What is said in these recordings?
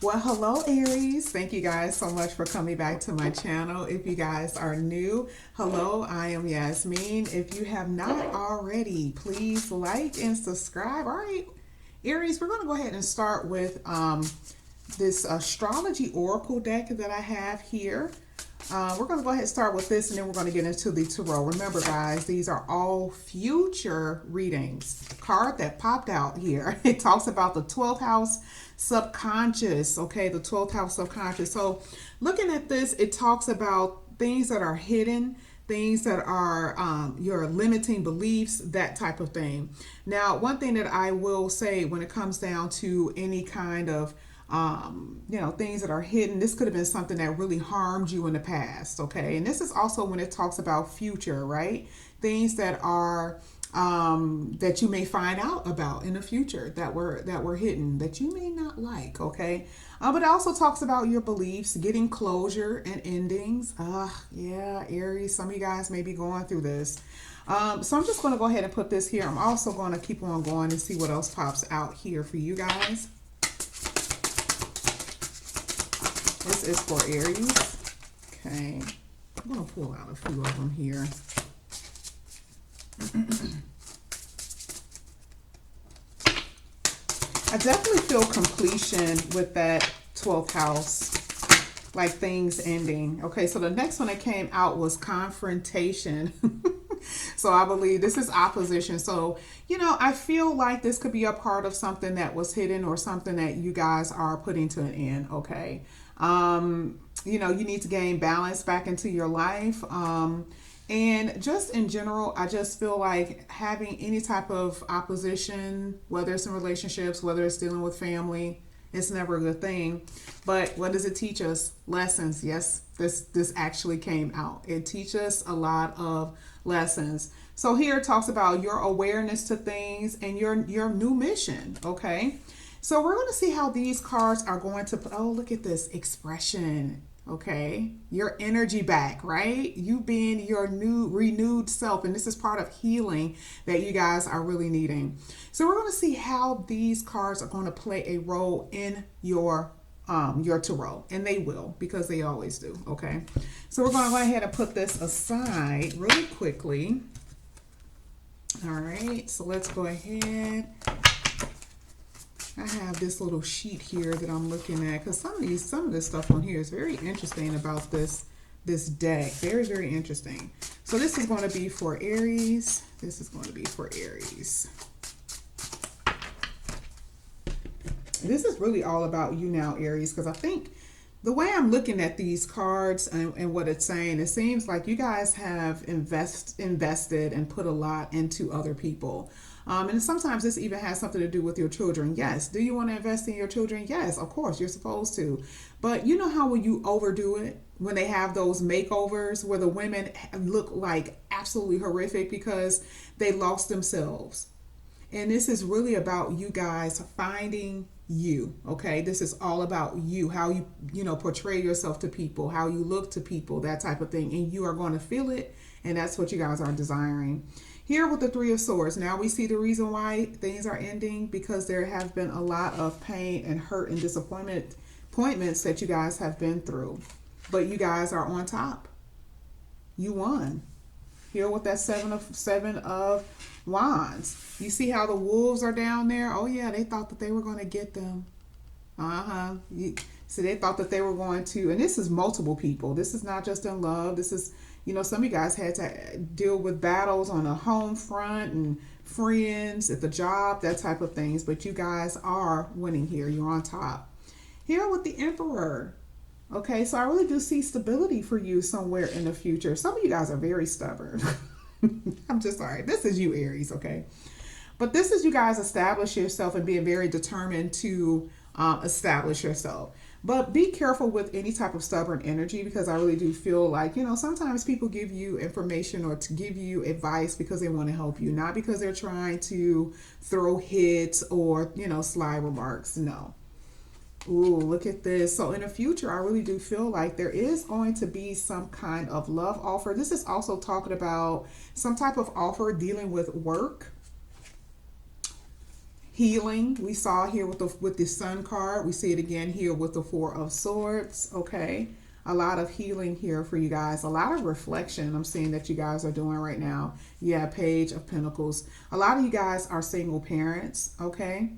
Well, hello, Aries. Thank you guys so much for coming back to my channel. If you guys are new, hello, I am Yasmin. If you have not already, please like and subscribe. All right, Aries, we're going to go ahead and start with this astrology oracle deck that I have here. We're going to go ahead and start with this, and then we're going to get into the tarot. Remember, guys, these are all future readings. The card that popped out here, it talks about the 12th house subconscious, okay, the 12th house subconscious. So looking at this, it talks about things that are hidden, things that are your limiting beliefs, that type of thing. Now, one thing that I will say when it comes down to any kind of things that are hidden. This could have been something that really harmed you in the past, okay? And this is also when it talks about future, right? Things that are that you may find out about in the future that were hidden that you may not like, okay? But it also talks about your beliefs, getting closure and endings. Yeah, Aries, some of you guys may be going through this. So I'm just going to go ahead and put this here. I'm also going to keep on going and see what else pops out here for you guys. This is for Aries. Okay. I'm going to pull out a few of them here. I definitely feel completion with that 12th house, like things ending. Okay, so the next one that came out was confrontation. So I believe this is opposition. So, I feel like this could be a part of something that was hidden or something that you guys are putting to an end, okay? You need to gain balance back into your life. And just in general, I just feel like having any type of opposition, whether it's in relationships, whether it's dealing with family, it's never a good thing. But what does it teach us? Lessons. Yes, this actually came out. It teaches us a lot of lessons. So here it talks about your awareness to things and your new mission. Okay. So we're going to see how these cards are going to, oh, look at this expression. Okay. Your energy back, right? You being your new renewed self. And this is part of healing that you guys are really needing. So we're going to see how these cards are going to play a role in your tarot, and they will, because they always do. Okay. So we're going to go ahead and put this aside really quickly. All right. So let's go ahead. I have this little sheet here that I'm looking at because some of this stuff on here is very interesting about this deck. Very, very interesting. So this is going to be for Aries. This is going to be for Aries. This is really all about you now, Aries, because I think the way I'm looking at these cards and what it's saying, it seems like you guys have invested and put a lot into other people. And sometimes this even has something to do with your children. Yes. Do you want to invest in your children? Yes, of course, you're supposed to. But you know how when you overdo it, when they have those makeovers where the women look like absolutely horrific because they lost themselves. And this is really about you guys finding you, okay? This is all about you, how you portray yourself to people, how you look to people, that type of thing. And you are going to feel it, and that's what you guys are desiring. Here with the Three of Swords, now we see the reason why things are ending, because there have been a lot of pain and hurt and disappointments that you guys have been through. But you guys are on top. You won. Here with that seven of wands. You see how the wolves are down there? Oh yeah, they thought that they were going to get them. So they thought that they were going to, and this is multiple people. This is not just in love. This is, some of you guys had to deal with battles on a home front and friends at the job, that type of things. But you guys are winning here. You're on top. Here with the Emperor. Okay, so I really do see stability for you somewhere in the future. Some of you guys are very stubborn. I'm just sorry. This is you, Aries, okay? But this is you guys establish yourself and being very determined to establish yourself. But be careful with any type of stubborn energy, because I really do feel like, sometimes people give you information or to give you advice because they want to help you, not because they're trying to throw hits or, sly remarks. No. Ooh, look at this. So in the future, I really do feel like there is going to be some kind of love offer. This is also talking about some type of offer dealing with work. Healing, we saw here with the Sun card. We see it again here with the Four of Swords. Okay, a lot of healing here for you guys. A lot of reflection I'm seeing that you guys are doing right now. Yeah, Page of Pentacles. A lot of you guys are single parents. Okay,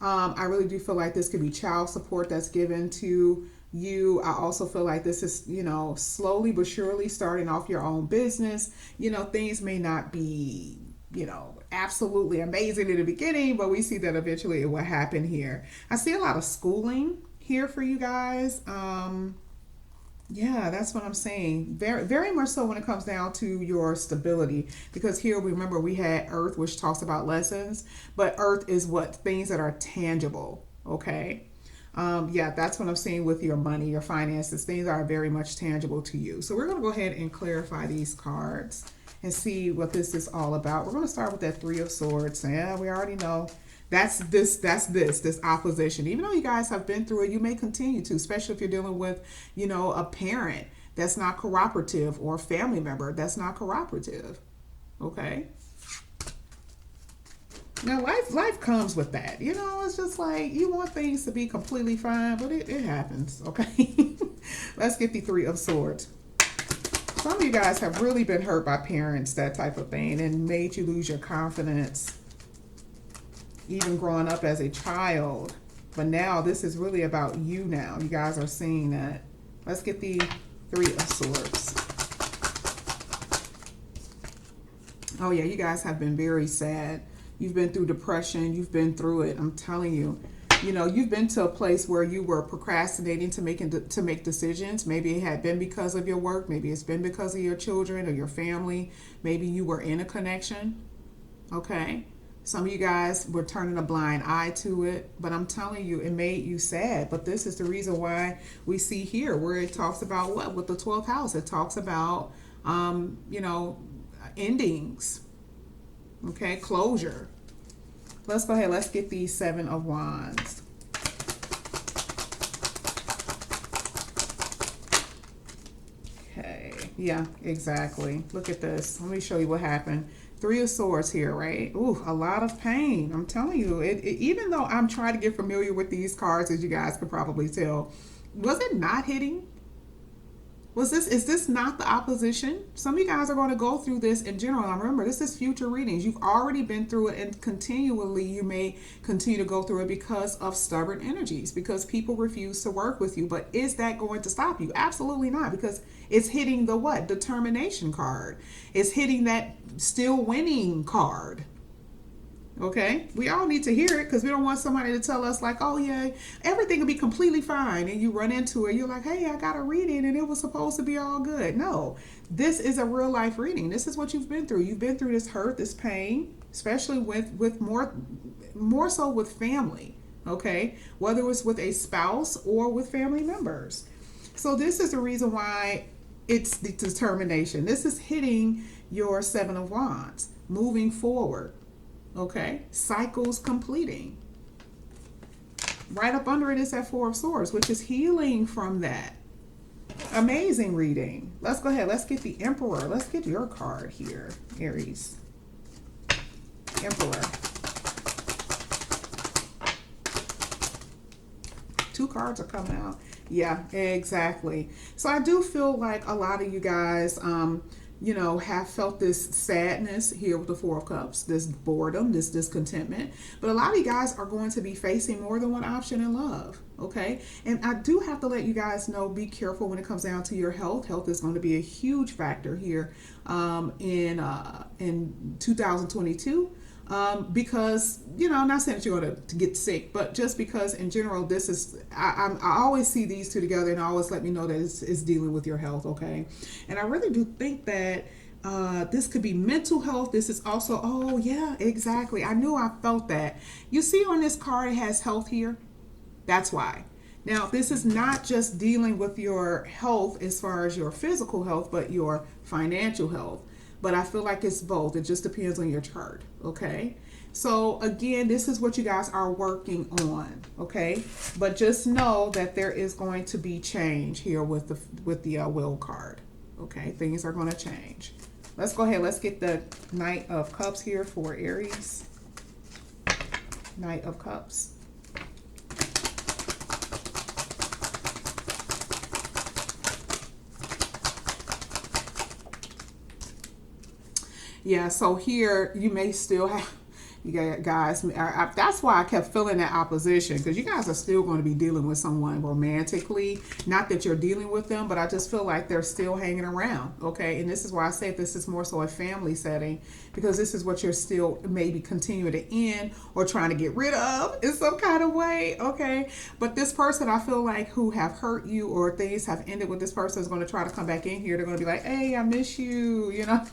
I really do feel like this could be child support that's given to you. I also feel like this is, you know, slowly but surely starting off your own business. You know, things may not be, you know, absolutely amazing in the beginning, but we see that eventually it will happen here. I see a lot of schooling here for you guys. Yeah, that's what I'm saying. Very, very much so when it comes down to your stability. Because here, remember, we had Earth, which talks about lessons, but Earth is what? Things that are tangible. Okay. Yeah, that's what I'm seeing with your money, your finances. Things are very much tangible to you. So we're going to go ahead and clarify these cards and see what this is all about. We're going to start with that Three of Swords. Yeah, we already know. That's this opposition. Even though you guys have been through it, you may continue to, especially if you're dealing with, you know, a parent that's not cooperative or a family member that's not cooperative. Okay. Now, life comes with that. You know, it's just like you want things to be completely fine, but it happens. Okay. Let's get the Three of Swords. Some of you guys have really been hurt by parents, that type of thing, and made you lose your confidence, even growing up as a child. But now this is really about you now. You guys are seeing that. Let's get the Three of Swords. Oh yeah, you guys have been very sad. You've been through depression. You've been through it. I'm telling you. You know, you've been to a place where you were procrastinating to make decisions. Maybe it had been because of your work. Maybe it's been because of your children or your family. Maybe you were in a connection. Okay. Some of you guys were turning a blind eye to it, but I'm telling you, it made you sad. But this is the reason why we see here where it talks about what? With the 12th house, it talks about, you know, endings. Okay, closure. Let's go ahead. Let's get the Seven of Wands. Okay, yeah, exactly. Look at this. Let me show you what happened. Three of Swords here, right? Ooh, a lot of pain. I'm telling you, even though I'm trying to get familiar with these cards, as you guys could probably tell, was it not hitting? Is this not the opposition? Some of you guys are going to go through this in general. Now remember, this is future readings. You've already been through it, and continually you may continue to go through it because of stubborn energies, because people refuse to work with you. But is that going to stop you? Absolutely not, because it's hitting the what? Determination card. It's hitting that still winning card. Okay, we all need to hear it because we don't want somebody to tell us like, oh yeah, everything will be completely fine, and you run into it, you're like, hey, I got a reading and it was supposed to be all good. No, this is a real life reading. This is what you've been through. You've been through this hurt, this pain, especially with more so with family. Okay, whether it's with a spouse or with family members. So this is the reason why it's the determination. This is hitting your Seven of Wands, moving forward. Okay, cycles completing. Right up under it is that Four of Swords, which is healing from that. Amazing reading. Let's go ahead. Let's get the Emperor. Let's get your card here, Aries. Emperor. Two cards are coming out. Yeah, exactly. So I do feel like a lot of you guys, you know, have felt this sadness here with the Four of Cups, this boredom, this discontentment. But a lot of you guys are going to be facing more than one option in love, okay? And I do have to let you guys know, be careful when it comes down to your health. Health is going to be a huge factor here in 2022. Because, you know, I'm not saying that you're going to get sick, but just because in general, this is, I always see these two together and always let me know that it's dealing with your health, okay? And I really do think that this could be mental health. This is also, oh yeah, exactly. I knew I felt that. You see on this card, it has health here. That's why. Now, this is not just dealing with your health as far as your physical health, but your financial health. But I feel like it's both. It just depends on your chart, okay? So again, this is what you guys are working on, okay? But just know that there is going to be change here with the Will card, okay? Things are going to change. Let's go ahead. Let's get the Knight of Cups here for Aries. Knight of Cups. Yeah, so here you may still have, you guys, that's why I kept feeling that opposition, because you guys are still going to be dealing with someone romantically. Not that you're dealing with them, but I just feel like they're still hanging around, okay? And this is why I say this is more so a family setting, because this is what you're still maybe continuing to end or trying to get rid of in some kind of way, okay? But this person, I feel like, who have hurt you or things have ended with this person is going to try to come back in here. They're going to be like, hey, I miss you, you know?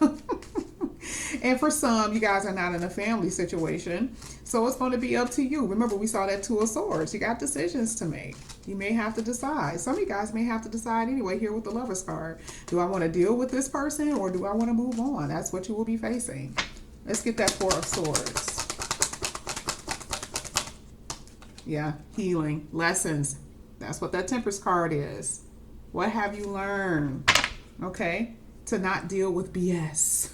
And for some, you guys are not in a family situation, so it's going to be up to you. Remember, we saw that Two of Swords. You got decisions to make. You may have to decide. Some of you guys may have to decide anyway here with the Lover's card. Do I want to deal with this person, or do I want to move on? That's what you will be facing. Let's get that Four of Swords. Yeah, healing, lessons. That's what that Temperance card is. What have you learned? Okay, to not deal with BS.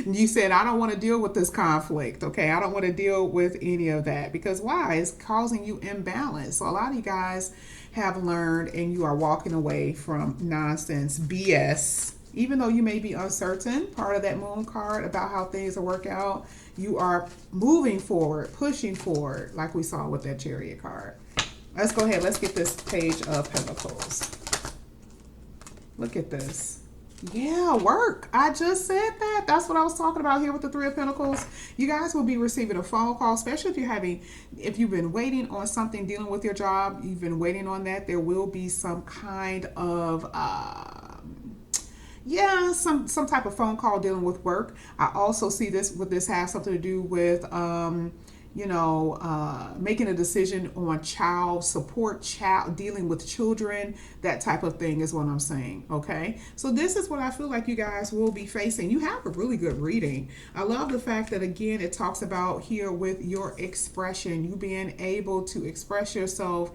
You said, I don't want to deal with this conflict, okay? I don't want to deal with any of that, because why? It's causing you imbalance. So a lot of you guys have learned, and you are walking away from nonsense, BS. Even though you may be uncertain, part of that Moon card, about how things will work out, you are moving forward, pushing forward, like we saw with that Chariot card. Let's go ahead. Let's get this Page of Pentacles. Look at this. Yeah, work. I just said that. That's what I was talking about here with the Three of Pentacles. You guys will be receiving a phone call, especially if you've been waiting on something dealing with your job, you've been waiting on that. There will be some kind of, some type of phone call dealing with work. I also see this have something to do with, making a decision on child support, dealing with children, that type of thing is what I'm saying, okay? So this is what I feel like you guys will be facing. You have a really good reading. I love the fact that, again, it talks about here with your expression, you being able to express yourself,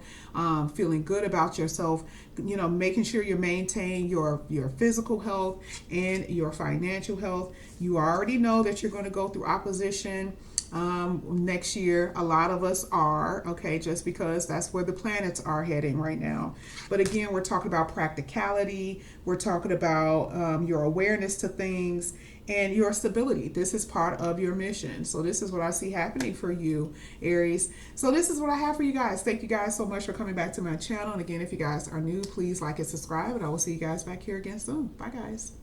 feeling good about yourself, making sure you maintain your physical health and your financial health. You already know that you're going to go through opposition next year. A lot of us are, okay, just because that's where the planets are heading right now. But again, we're talking about practicality. We're talking about your awareness to things and your stability. This is part of your mission. So this is what I see happening for you, Aries. So this is what I have for you guys. Thank you guys so much for coming back to my channel. And again, if you guys are new, please like and subscribe, and I will see you guys back here again soon. Bye, guys.